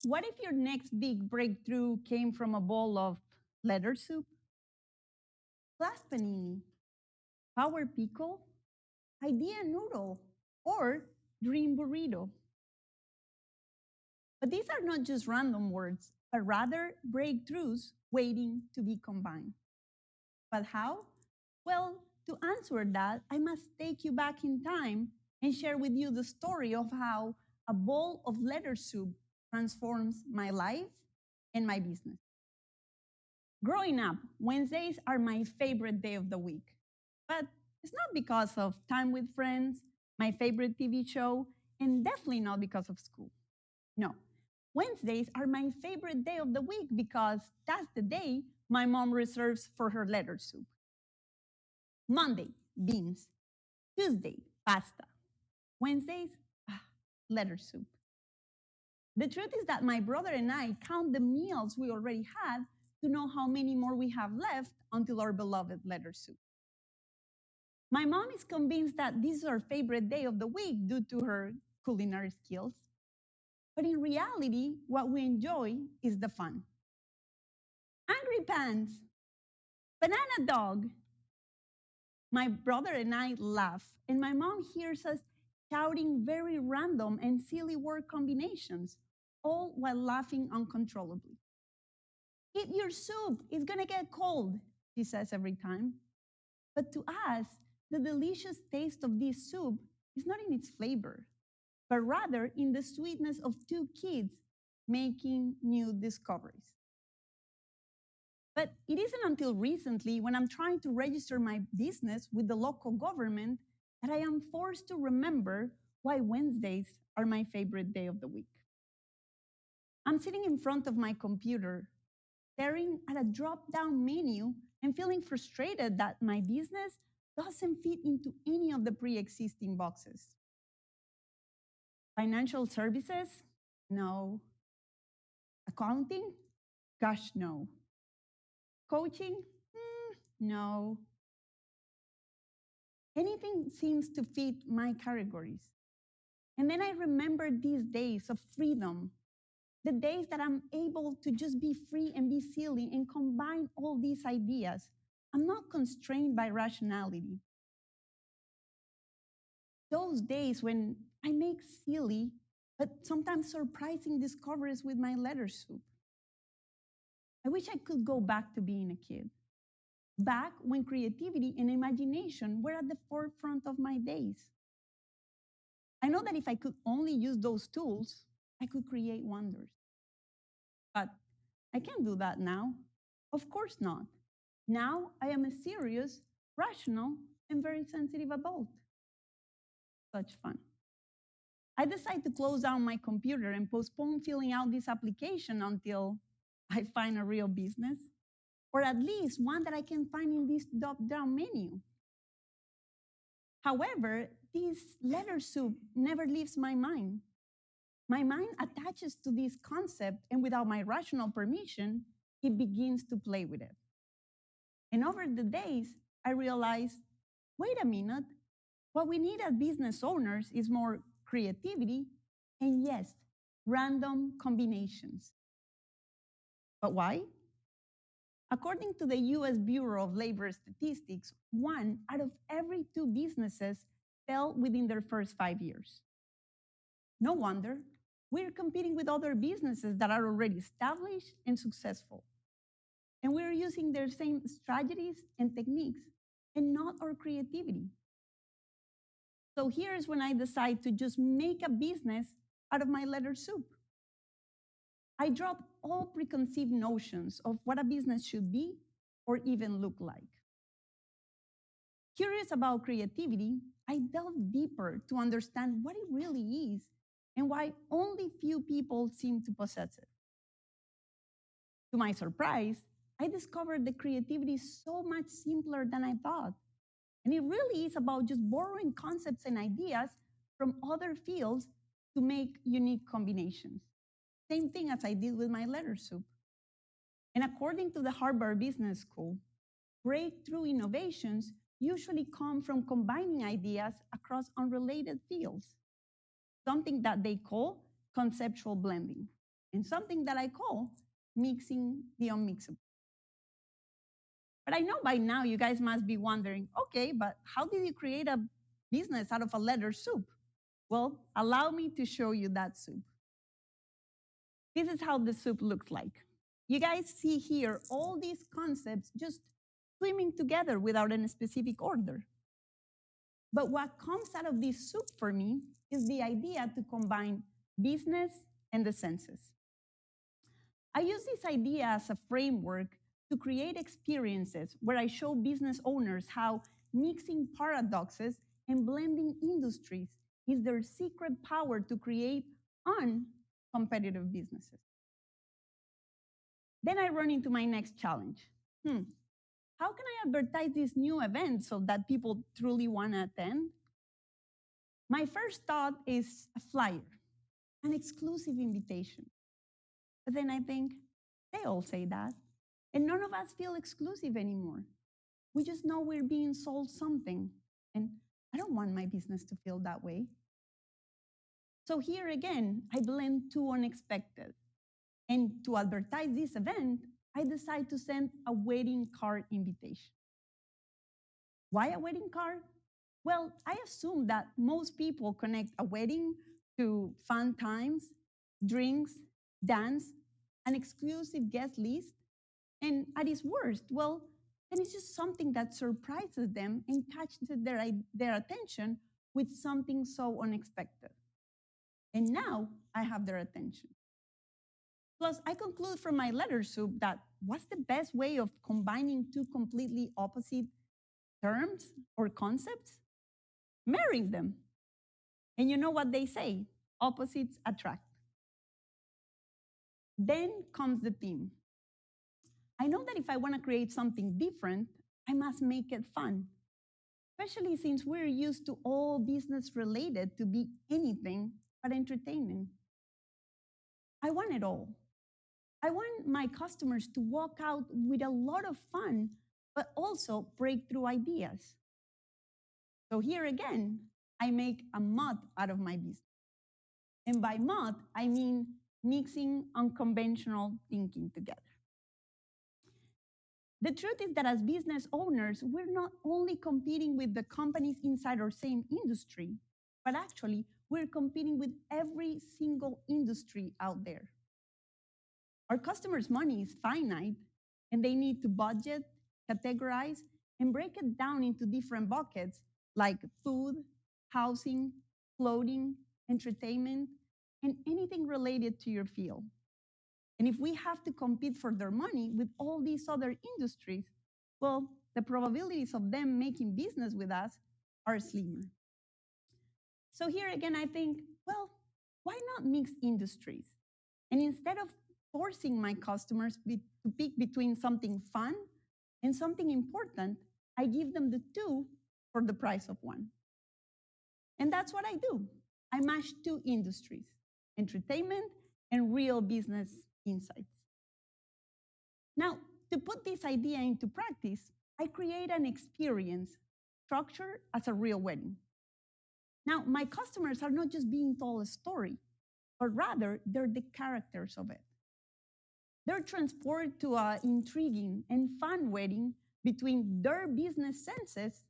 What if your next big breakthrough came from a bowl of letter soup, glass panini, power pickle, idea noodle, or dream burrito? But these are not just random words, but rather breakthroughs waiting to be combined. But how? Well, to answer that, I must take you back in time and share with you the story of how a bowl of letter soup transforms my life and my business. Growing up, Wednesdays are my favorite day of the week. But it's not because of time with friends, my favorite TV show, and definitely not because of school. No, Wednesdays are my favorite day of the week because that's the day my mom reserves for her letter soup. Monday, beans. Tuesday, pasta. Wednesdays, letter soup. The truth is that my brother and I count the meals we already had to know how many more we have left until our beloved letter soup. My mom is convinced that this is our favorite day of the week due to her culinary skills. But in reality, what we enjoy is the fun. Angry pants, banana dog. My brother and I laugh, and my mom hears us shouting very random and silly word combinations, all while laughing uncontrollably. Eat your soup, it's gonna get cold, she says every time. But to us, the delicious taste of this soup is not in its flavor, but rather in the sweetness of two kids making new discoveries. But it isn't until recently, when I'm trying to register my business with the local government, that I am forced to remember why Wednesdays are my favorite day of the week. I'm sitting in front of my computer, staring at a drop down menu and feeling frustrated that my business doesn't fit into any of the pre existing boxes. Financial services? No. Accounting? Gosh, no. Coaching? No. Anything seems to fit my categories. And then I remember these days of freedom, the days that I'm able to just be free and be silly and combine all these ideas. I'm not constrained by rationality. Those days when I make silly, but sometimes surprising discoveries with my letter soup. I wish I could go back to being a kid, back when creativity and imagination were at the forefront of my days. I know that if I could only use those tools, I could create wonders. But I can't do that now. Of course not. Now I am a serious, rational, and very sensitive adult. Such fun. I decide to close down my computer and postpone filling out this application until I find a real business, or at least one that I can find in this drop-down menu. However, this letter soup never leaves my mind. My mind attaches to this concept, and without my rational permission, it begins to play with it. And over the days, I realized, wait a minute, what we need as business owners is more creativity and, yes, random combinations. But why? According to the US Bureau of Labor Statistics, 1 out of every 2 businesses fail within their first 5 years. No wonder. We're competing with other businesses that are already established and successful. And we're using their same strategies and techniques and not our creativity. So here's when I decide to just make a business out of my letter soup. I drop all preconceived notions of what a business should be or even look like. Curious about creativity, I delve deeper to understand what it really is and why only few people seem to possess it. To my surprise, I discovered that creativity is so much simpler than I thought. And it really is about just borrowing concepts and ideas from other fields to make unique combinations. Same thing as I did with my letter soup. And according to the Harvard Business School, breakthrough innovations usually come from combining ideas across unrelated fields, something that they call conceptual blending. and something that I call mixing the unmixable. But I know by now you guys must be wondering, okay, but how did you create a business out of a letter soup? Well, allow me to show you that soup. This is how the soup looks like. You guys see here all these concepts just swimming together without any specific order. But what comes out of this soup for me is the idea to combine business and the senses. I use this idea as a framework to create experiences where I show business owners how mixing paradoxes and blending industries is their secret power to create uncompetitive businesses. Then I run into my next challenge. How can I advertise this new event so that people truly want to attend? My first thought is a flyer, an exclusive invitation. But then I think, they all say that. And none of us feel exclusive anymore. We just know we're being sold something. And I don't want my business to feel that way. So here again, I blend two unexpected. And to advertise this event, I decide to send a wedding card invitation. Why a wedding card? Well, I assume that most people connect a wedding to fun times, drinks, dance, an exclusive guest list, and at its worst, well, then it's just something that surprises them and catches their attention with something so unexpected. And now I have their attention. Plus, I conclude from my letter soup that what's the best way of combining two completely opposite terms or concepts? Marrying them. And you know what they say, opposites attract. Then comes the theme. I know that if I want to create something different, I must make it fun, especially since we're used to all business related to be anything but entertaining. I want it all. I want my customers to walk out with a lot of fun, but also breakthrough ideas. So here again, I make a mud out of my business. And by mud, I mean mixing unconventional thinking together. The truth is that as business owners, we're not only competing with the companies inside our same industry, but actually we're competing with every single industry out there. Our customers' money is finite, and they need to budget, categorize, and break it down into different buckets like food, housing, clothing, entertainment, and anything related to your field. And if we have to compete for their money with all these other industries, well, the probabilities of them making business with us are slimmer. So here again, I think, well, why not mix industries? And instead of forcing my customers to pick between something fun and something important, I give them the two for the price of one. And that's what I do. I mash two industries, entertainment and real business insights. Now, to put this idea into practice, I create an experience structured as a real wedding. Now, my customers are not just being told a story, but rather they're the characters of it. They're transported to an intriguing and fun wedding between their business senses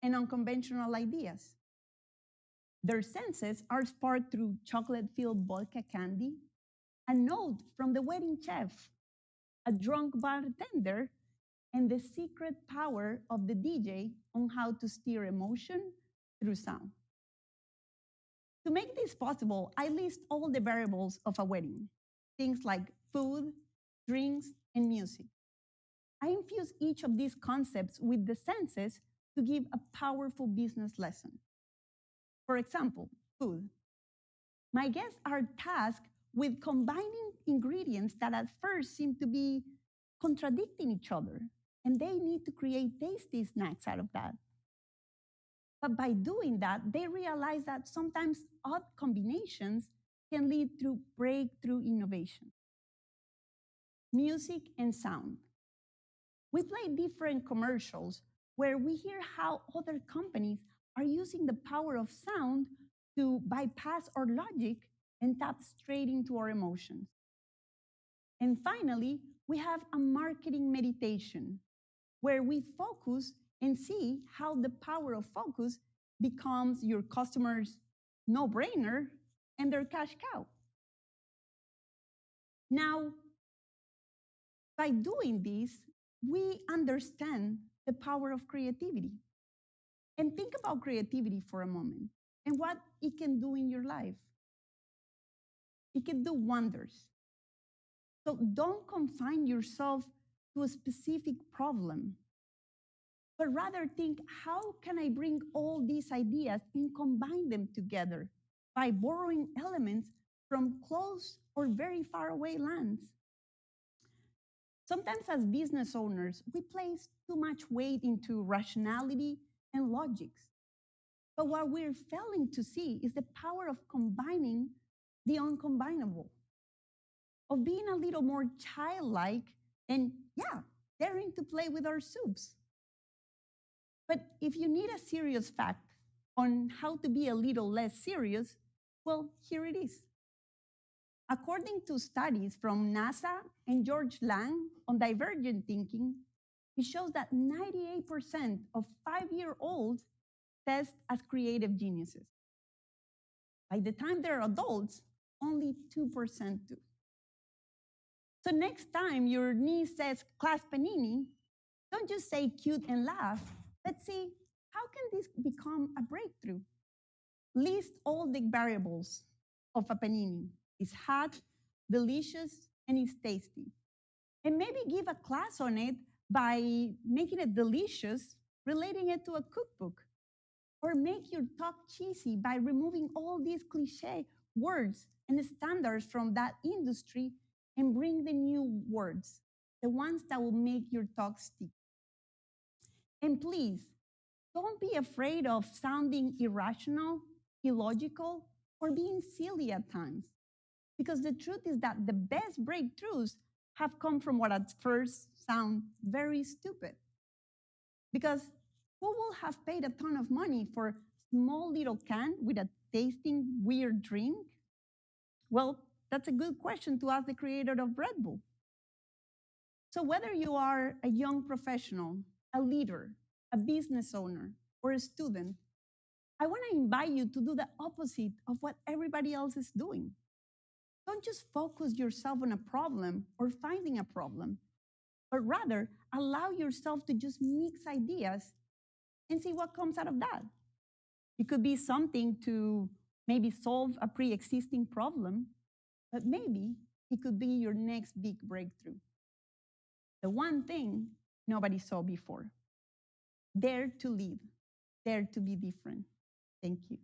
and unconventional ideas. Their senses are sparked through chocolate-filled vodka candy, a note from the wedding chef, a drunk bartender, and the secret power of the DJ on how to steer emotion through sound. To make this possible, I list all the variables of a wedding, things like food, drinks, and music. I infuse each of these concepts with the senses to give a powerful business lesson. For example, food. My guests are tasked with combining ingredients that at first seem to be contradicting each other, and they need to create tasty snacks out of that. But by doing that, they realize that sometimes odd combinations can lead to breakthrough innovation. Music and sound. We play different commercials where we hear how other companies are using the power of sound to bypass our logic and tap straight into our emotions. And finally, we have a marketing meditation where we focus and see how the power of focus becomes your customer's no brainer and their cash cow. Now, by doing this, we understand the power of creativity. And think about creativity for a moment and what it can do in your life. It can do wonders. So don't confine yourself to a specific problem, but rather think, how can I bring all these ideas and combine them together by borrowing elements from close or very far away lands? Sometimes, as business owners, we place too much weight into rationality and logics. But what we're failing to see is the power of combining the uncombinable, of being a little more childlike and, yeah, daring to play with our soups. But if you need a serious fact on how to be a little less serious, well, here it is. According to studies from NASA and George Lang on divergent thinking, it shows that 98% of 5-year-olds test as creative geniuses. By the time they're adults, only 2% do. So next time your niece says class panini, don't just say cute and laugh. Let's see, how can this become a breakthrough? List all the variables of a panini. It's hot, delicious, and it's tasty. And maybe give a class on it by making it delicious, relating it to a cookbook. Or make your talk cheesy by removing all these cliche words and standards from that industry and bring the new words, the ones that will make your talk stick. And please, don't be afraid of sounding irrational, illogical, or being silly at times. Because the truth is that the best breakthroughs have come from what at first sound very stupid. Because who will have paid a ton of money for a small little can with a tasting weird drink? Well, that's a good question to ask the creator of Red Bull. So whether you are a young professional, a leader, a business owner, or a student, I want to invite you to do the opposite of what everybody else is doing. Don't just focus yourself on a problem or finding a problem, but rather allow yourself to just mix ideas and see what comes out of that. It could be something to maybe solve a pre existing problem, but maybe it could be your next big breakthrough. The one thing nobody saw before. Dare to lead, dare to be different. Thank you.